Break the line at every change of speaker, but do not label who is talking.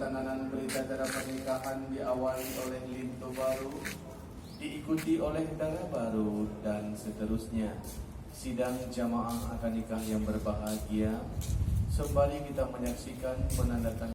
Penandatanganan berita acara pernikahan diawali oleh linto baru, diikuti oleh dara baru, dan seterusnya. Sidang jamaah akad nikah yang berbahagia. Sembari kita menyaksikan penandatanganan